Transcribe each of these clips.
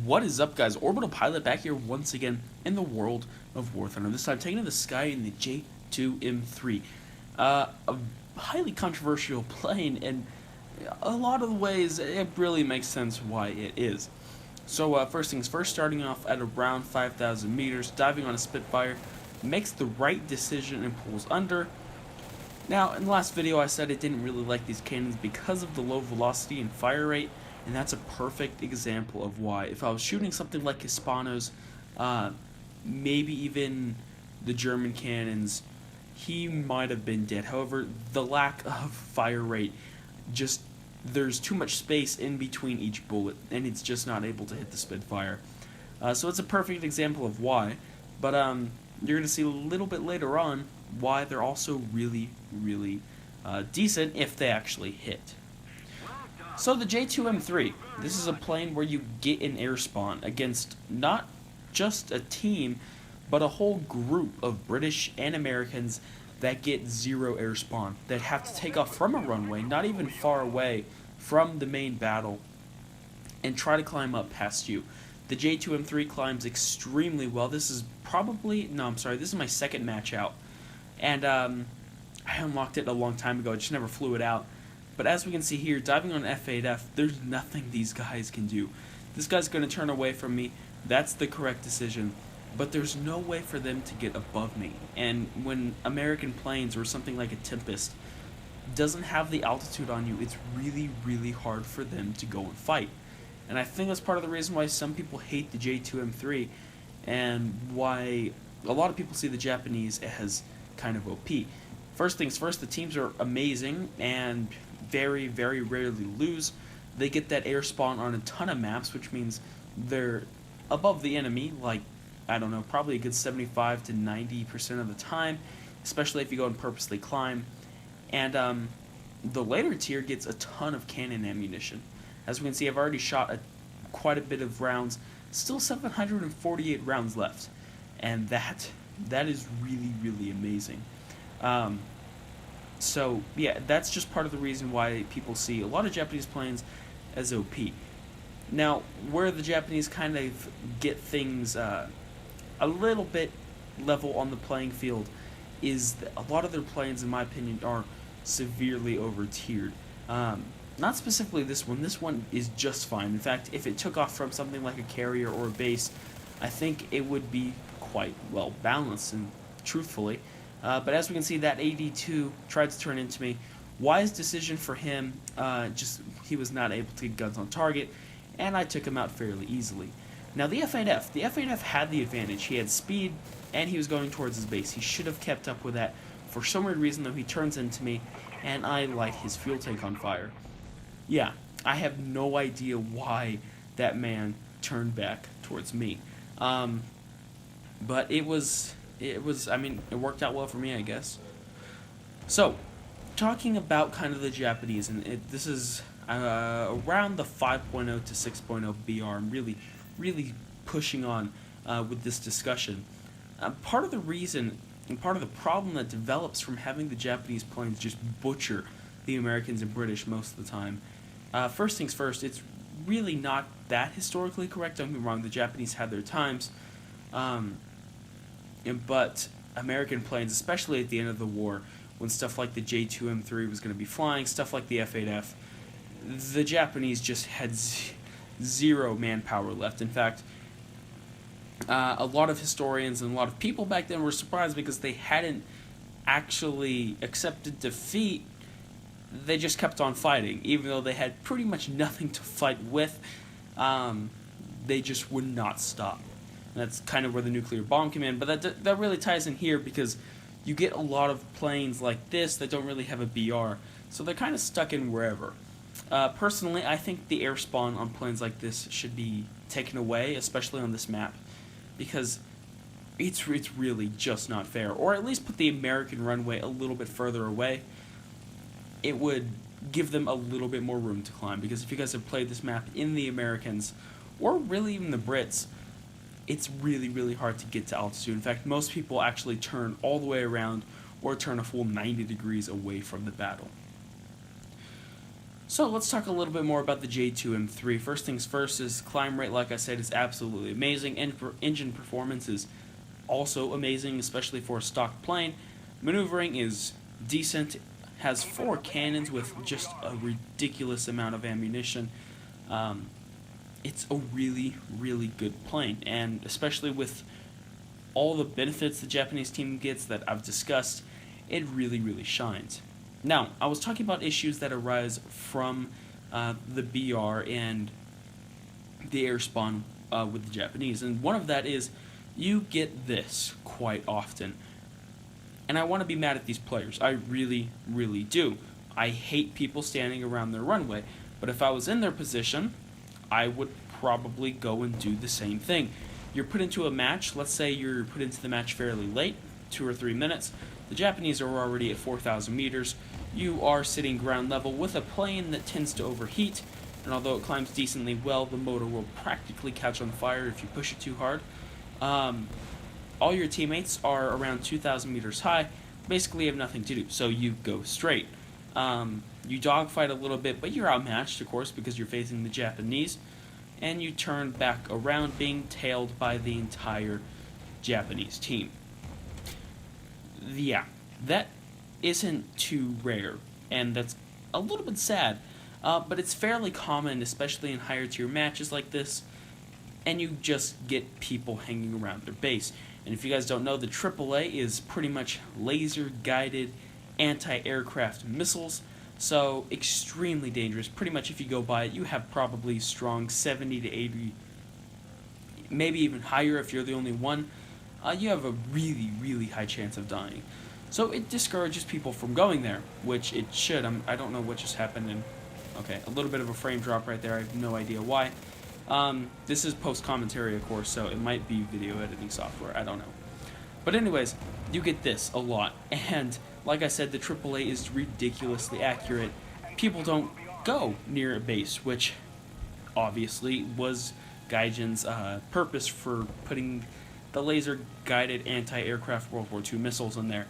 What is up, guys? Orbital-Pilot back here once again in the world of Warthunder. This time taking to the sky in the J2M3. A highly controversial plane, and a lot of the ways it really makes sense why it is. So first things first, starting off at around 5,000 meters, diving on a Spitfire, makes the right decision and pulls under. Now, in the last video I said I didn't really like these cannons because of the low velocity and fire rate, and that's a perfect example of why. If I was shooting something like Hispanos, maybe even the German cannons, he might have been dead. However, the lack of fire rate, just there's too much space in between each bullet, and it's just not able to hit the Spitfire. So it's a perfect example of why, but you're going to see a little bit later on why they're also really, really decent if they actually hit. So the J2M3, this is a plane where you get an air spawn against not just a team, but a whole group of British and Americans that get zero air spawn, that have to take off from a runway, not even far away from the main battle, and try to climb up past you. The J2M3 climbs extremely well. This is this is my second match out, and I unlocked it a long time ago. I just never flew it out. But as we can see here, diving on F8F, there's nothing these guys can do. This guy's going to turn away from me. That's the correct decision. But there's no way for them to get above me. And when American planes or something like a Tempest doesn't have the altitude on you, it's really, really hard for them to go and fight. And I think that's part of the reason why some people hate the J2M3 and why a lot of people see the Japanese as kind of OP. First things first, the teams are amazing and very, very rarely lose. They get that air spawn on a ton of maps, which means they're above the enemy, like, I don't know, probably a good 75 to 90% of the time, especially if you go and purposely climb. And the later tier gets a ton of cannon ammunition. As we can see, I've already shot quite a bit of rounds, still 748 rounds left, and that is really, really amazing. So, yeah, that's just part of the reason why people see a lot of Japanese planes as OP. Now, where the Japanese kind of get things a little bit level on the playing field is that a lot of their planes, in my opinion, are severely over-tiered. Not specifically this one. This one is just fine. In fact, if it took off from something like a carrier or a base, I think it would be quite well balanced, and truthfully. But as we can see, that AD2 tried to turn into me. Wise decision for him, he was not able to get guns on target, and I took him out fairly easily. Now the F8F had the advantage. He had speed, and he was going towards his base. He should have kept up with that. For some weird reason, though, he turns into me, and I light his fuel tank on fire. Yeah, I have no idea why that man turned back towards me. But it worked out well for me, I guess. So, talking about kind of the Japanese, and this is around the 5.0 to 6.0 BR. I'm really, really pushing on with this discussion. Part of the reason and part of the problem that develops from having the Japanese planes just butcher the Americans and British most of the time. First things first, it's really not that historically correct. Don't get me wrong, the Japanese had their times. But American planes, especially at the end of the war, when stuff like the J2M3 was going to be flying, stuff like the F8F, the Japanese just had zero manpower left. In fact, a lot of historians and a lot of people back then were surprised because they hadn't actually accepted defeat. They just kept on fighting, even though they had pretty much nothing to fight with. They just would not stop. That's kind of where the nuclear bomb came in, but that really ties in here because you get a lot of planes like this that don't really have a BR, so they're kind of stuck in wherever. Personally, I think the air spawn on planes like this should be taken away, especially on this map, because it's really just not fair. Or at least put the American runway a little bit further away. It would give them a little bit more room to climb, because if you guys have played this map in the Americans, or really even the Brits, it's really, really hard to get to altitude. In fact, most people actually turn all the way around or turn a full 90 degrees away from the battle. So let's talk a little bit more about the J2M3. First things first is climb rate, like I said, is absolutely amazing. Engine performance is also amazing, especially for a stock plane. Maneuvering is decent, has 4 cannons with just a ridiculous amount of ammunition. It's a really, really good plane, and especially with all the benefits the Japanese team gets that I've discussed, it really, really shines. Now, I was talking about issues that arise from the BR and the air spawn with the Japanese, and one of that is you get this quite often. And I want to be mad at these players. I really, really do. I hate people standing around their runway, but if I was in their position, I would probably go and do the same thing. You're put into a match, let's say you're put into the match fairly late, 2 or 3 minutes. The Japanese are already at 4,000 meters. You are sitting ground level with a plane that tends to overheat, and although it climbs decently well, the motor will practically catch on fire if you push it too hard. All your teammates are around 2,000 meters high, basically have nothing to do, so you go straight. You dogfight a little bit, but you're outmatched, of course, because you're facing the Japanese, and you turn back around being tailed by the entire Japanese team. Yeah, that isn't too rare, and that's a little bit sad, but it's fairly common, especially in higher tier matches like this, and you just get people hanging around their base. And if you guys don't know, the AAA is pretty much laser-guided anti-aircraft missiles, so extremely dangerous. Pretty much if you go by it, you have probably strong 70 to 80, maybe even higher if you're the only one. You have a really, really high chance of dying. So it discourages people from going there, which it should. I don't know what just happened, and okay, a little bit of a frame drop right there. I have no idea why. This is post-commentary, of course, so it might be video editing software. I don't know. But anyways, you get this a lot. And like I said, the AAA is ridiculously accurate. People don't go near a base, which obviously was Gaijin's purpose for putting the laser-guided anti-aircraft World War II missiles in there.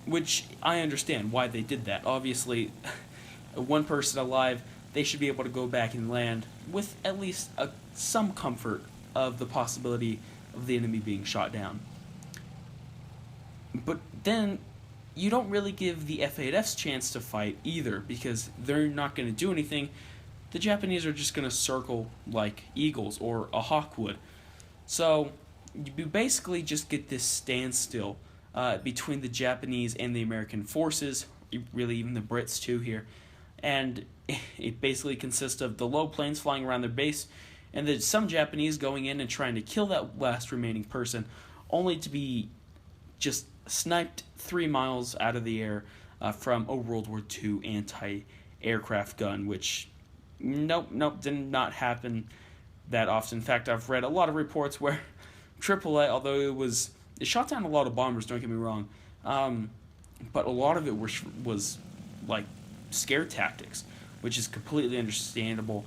Which I understand why they did that. Obviously, one person alive, they should be able to go back and land with at least some comfort of the possibility of the enemy being shot down. But then, you don't really give the F-8Fs chance to fight either, because they're not going to do anything. The Japanese are just going to circle like eagles or a hawk would. So, you basically just get this standstill between the Japanese and the American forces, really even the Brits too here. And it basically consists of the low planes flying around their base, and then some Japanese going in and trying to kill that last remaining person, only to be just sniped 3 miles out of the air from a World War II anti-aircraft gun, which, nope, did not happen that often. In fact, I've read a lot of reports where AAA, although it shot down a lot of bombers, don't get me wrong, but a lot of it was like scare tactics, which is completely understandable.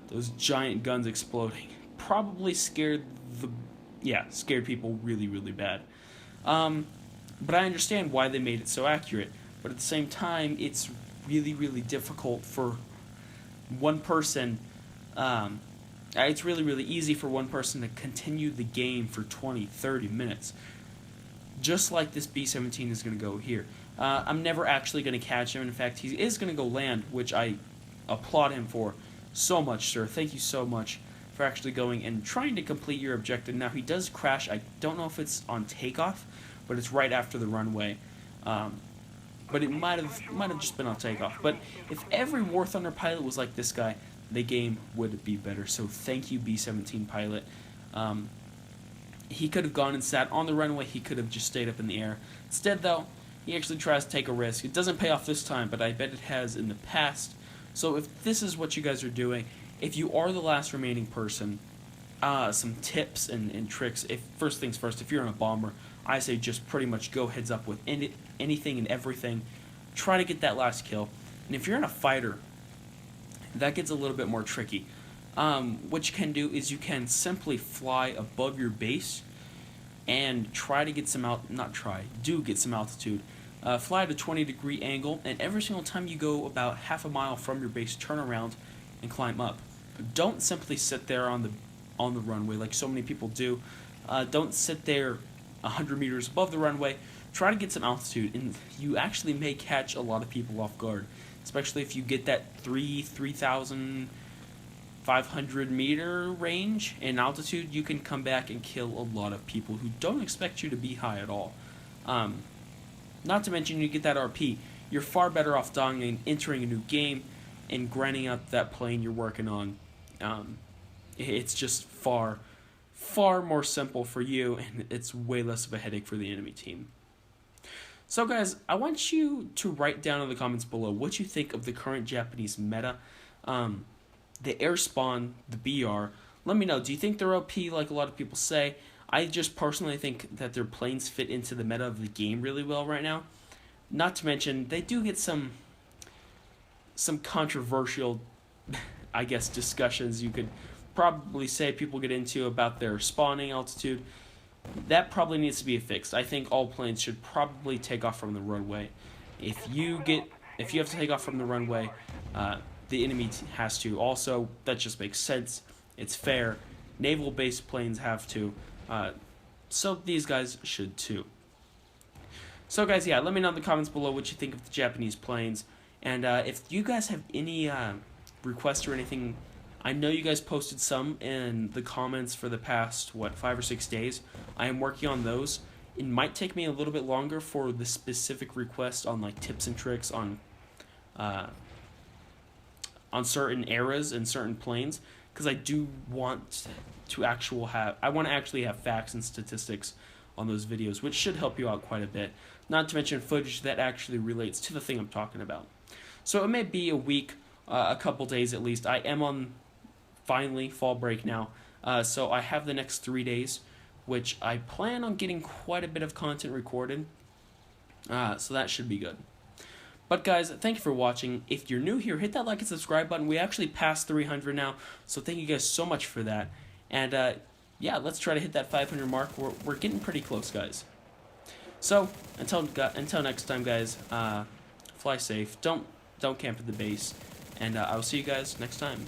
Those giant guns exploding probably scared people really, really bad. But I understand why they made it so accurate. But at the same time, it's really, really difficult for one person. It's really, really easy for one person to continue the game for 20, 30 minutes. Just like this B-17 is going to go here. I'm never actually going to catch him. In fact, he is going to go land, which I applaud him for so much, sir. Thank you so much for actually going and trying to complete your objective. Now, he does crash. I don't know if it's on takeoff, but it's right after the runway. But it might have just been on takeoff. But if every Warthunder pilot was like this guy, the game would be better. So thank you, B-17 pilot. He could have gone and sat on the runway. He could have just stayed up in the air. Instead, though, he actually tries to take a risk. It doesn't pay off this time, but I bet it has in the past. So if this is what you guys are doing, if you are the last remaining person, some tips and tricks. First things first, if you're in a bomber, I say just pretty much go heads up with anything and everything. Try to get that last kill. And if you're in a fighter, that gets a little bit more tricky. What you can do is you can simply fly above your base and try to get some get some altitude. fly at a 20-degree angle, and every single time you go about half a mile from your base, turn around and climb up. Don't simply sit there on the runway like so many people do. Don't sit there 100 meters above the runway. Try to get some altitude, and you actually may catch a lot of people off guard, especially if you get that 3,500 meter range in altitude. You can come back and kill a lot of people who don't expect you to be high at all. Not to mention, you get that RP. You're far better off dying and entering a new game and grinding out that plane you're working on. It's just far more simple for you, and it's way less of a headache for the enemy team. So guys, I want you to write down in the comments below what you think of the current Japanese meta, the air spawn, the BR. Let me know, do you think they're OP like a lot of people say? I just personally think that their planes fit into the meta of the game really well right now. Not to mention, they do get some controversial, I guess, discussions you could probably say people get into about their spawning altitude. That probably needs to be fixed. I think all planes should probably take off from the runway. If you have to take off from the runway, the enemy has to. Also, that just makes sense. It's fair. Naval-based planes have to. So these guys should too. So guys, yeah, let me know in the comments below what you think of the Japanese planes. And if you guys have any requests or anything, I know you guys posted some in the comments for the past, 5 or 6 days. I am working on those. It might take me a little bit longer for the specific request on like tips and tricks on certain eras and certain planes, because I do want to actually have facts and statistics on those videos, which should help you out quite a bit. Not to mention footage that actually relates to the thing I'm talking about. So it may be a week, a couple days at least. I am on finally fall break now, so I have the next 3 days, which I plan on getting quite a bit of content recorded, so that should be good. But guys, thank you for watching. If you're new here, hit that like and subscribe button. We actually passed 300 now, so thank you guys so much for that. And yeah, let's try to hit that 500 mark. We're getting pretty close, guys. So until next time, guys, fly safe. Don't camp at the base, and I will see you guys next time.